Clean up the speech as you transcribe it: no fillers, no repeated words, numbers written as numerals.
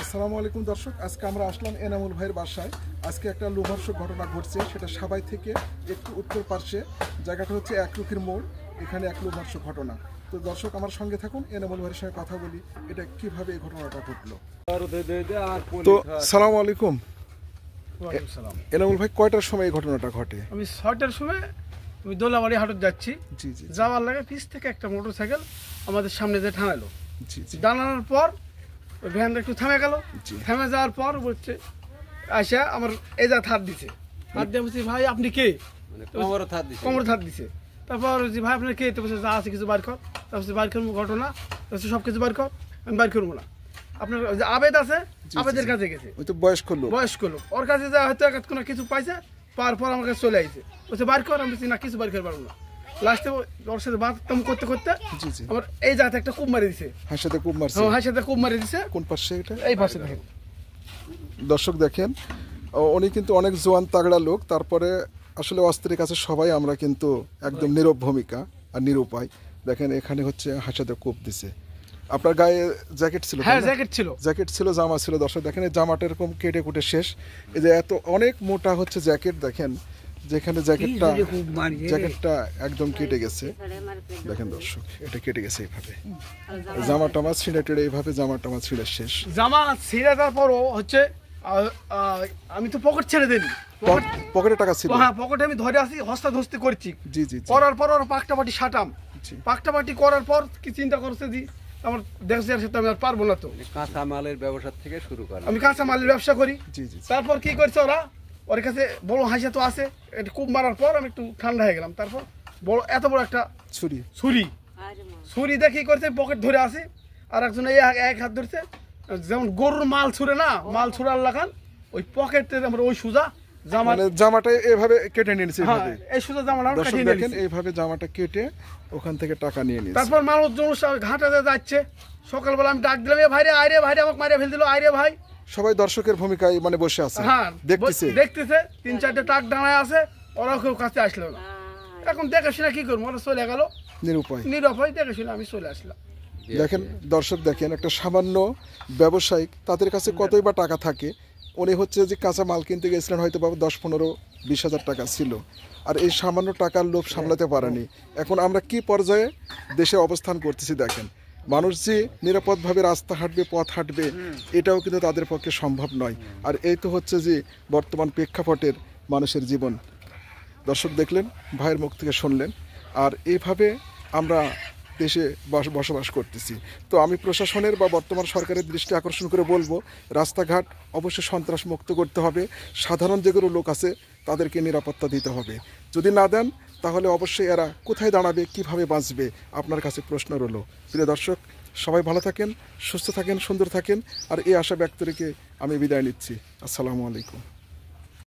আসসালামু আলাইকুম দর্শক, আজকে আমরা আসলাম এনামুল ভাইয়ের বাসায়। আজকে একটা লোভহর্ষক ঘটনা ঘটছে, সেটা সাভাই থেকে একটু উত্তর পার্শ্বে, জায়গাটা হচ্ছে একরুখির মোড়। এখানে এক লোভহর্ষক ঘটনা। তো দর্শক আমার সঙ্গে থাকুন, এনামুল ভাইয়ের সঙ্গে কথা বলি এটা কিভাবে এই ঘটনাটা ঘটলো। তো সালামু আলাইকুম। এনামুল ভাই, কয়টার সময় এই ঘটনাটা ঘটে? আমি 6টার সময় আমি দোলাবাড়ি হাটত যাচ্ছি। জি জি। যাওয়ার লাগে পিছ থেকে একটা মোটরসাইকেল আমাদের সামনে যে থামালো। জি জি। দাঁড়ানোর পর ওই ভ্যানটা একটু থেমে গেল। থেমে যাওয়ার পর বলছে আইসা আমার এই যা থার দিছে। হাত দিয়ে বলছি, ভাই আপনি কে? কোমর থার দিছে। তারপর যে ভাই আপনার কে? তো বলছে যা আছে কিছু বার কর। তারপর বার করবো ঘটনা, সব কিছু বার কর। আমি বার করবো না। আপনার যে আবেদ আছে, আবেদের কাছে গেছে। ওই তো বয়স্ক লোক, ওর কাছে যা হয়তো কোনো কিছু পাইছে, পাওয়ার পর আমার কাছে চলে আইছে। বলছে বার কর। আমি বলছি না, কিছু বার করতে পারবো না। লাস্টে ওর সাথে বাথরুম করতে করতে আমার এই জায়গাতে একটা কূপ মারি দিছে। হার সাথে কূপ মারছে? হ্যাঁ, সাথে কূপ মারি দিছে। কোন পাশে এটা? এই পাশে দেখেন দর্শক, দেখেন উনি কিন্তু অনেক জোয়ান তাগড়া লোক, তারপরে আসলে অস্ত্রের কাছে সবাই আমরা কিন্তু একদম নীরব ভূমিকা আর নিরুপায়। দেখেন এখানে হচ্ছে হাসাতে কূপ দিছে। আপনার গায়ে জ্যাকেট ছিল? হ্যাঁ, জ্যাকেট ছিল, জামা ছিল। দর্শক দেখেন এই জামাটা এরকম কেটে কুটে শেষ। এই যে এত অনেক মোটা হচ্ছে জ্যাকেট, দেখেন যেখানে জ্যাকেটটা একদম কেটে গেছে। দেখেন দর্শক, এটা কেটে গেছে এইভাবে। জামা টামা ছিঁড়ে টেড়ে এইভাবে জামা টামা ছিঁড়ে শেষ। জামা ছিঁড়ে দেওয়ার পরও হচ্ছে আমি তো পকেট ছেড়ে দিই। পকেটে টাকা ছিল? হ্যাঁ, পকেটে আমি ধরে আসি, হস্তাধস্তি করছি। জি জি। করার পর ওর পাকটাপাটি সাটাম। পাকটাপাটি করার পর কি চিন্তা করছে দি আমার দেশের সাথে আমি আর পারবো না। তো কাঁচা মালের ব্যবসা থেকে শুরু করি, আমি কাঁচা মালের ব্যবসা করি। জি জি। তারপর কি করছে ওরা, ওর কাছে বড় হাসা তো আছে, এটা কূপ মারার পর আমি একটু ঠান্ডা হয়ে গেলাম। তারপর এত বড় একটা ছুরি দেখে কি করছে, পকেট ধরে আসে। আর একজন এই এক হাত ধরছে, যেমন গরুর মাল ছুড়ে না, মাল ছুড়ার লাগান ওই পকেটে আমরা ওই সুজা জামাটা এভাবে কেটে নিয়েছে। এই সুজা জামাটা দেখেন এইভাবে জামাটা কেটে ওখান থেকে টাকা নিয়ে নিয়েছে। তারপর মানুষজন ঘাটাতে যাচ্ছে। সকালবেলা আমি ডাক দিলাম, এ ভাইরে আইরে, ভাইরে আমাকে মারিয়ে ফেল দিল, আইরে ভাই। সবাই দর্শকের ভূমিকায় মানে বসে আছে, হ্যাঁ দেখতেছে 3-4টে ট্রাক দাঁড়ায় আছে, ওরা কেউ কাছে আসলো না। এখন দেখে শুনে কি করবো, ওরা চলে গেল নিরুপায়। দেখে শুনে আমি চলে আসলাম। দেখেন দর্শক, দেখেন একটা সামান্য ব্যবসায়িক, তাদের কাছে কতই বা টাকা থাকে। উনি হচ্ছে যে কাঁচা মাল কিনতে গেছিলেন, হয়তো বা 10-15-20 হাজার টাকা ছিল, আর এই সামান্য টাকার লোভ সামলাতে পারেনি। এখন আমরা কি পর্যায়ে দেশে অবস্থান করতেছি দেখেন। মানুষ যে নিরাপদভাবে রাস্তা হাঁটবে, পথ হাঁটবে, এটাও কিন্তু তাদের পক্ষে সম্ভব নয়। আর এই তো হচ্ছে যে বর্তমান প্রেক্ষাপটের মানুষের জীবন। দর্শক দেখলেন, ভাইয়ের মুখ থেকে শুনলেন। আর এইভাবে আমরা দেশে বসবাস করতেছি। তো আমি প্রশাসনের বা বর্তমান সরকারের দৃষ্টি আকর্ষণ করে বলবো, রাস্তাঘাট অবশ্যই সন্ত্রাস মুক্ত করতে হবে। সাধারণ যেগুলো লোক আছে তাদেরকে নিরাপত্তা দিতে হবে। যদি না দেন তাহলে অবশ্যই এরা কোথায় দাঁড়াবে, কিভাবে বাঁচবে, আপনার কাছে প্রশ্ন রইল। প্রিয় দর্শক, সবাই ভালো থাকেন, সুস্থ থাকেন, সুন্দর থাকেন। আর এই আশা ব্যক্ত রেখে আমি বিদায় নিচ্ছি। আসসালামু আলাইকুম।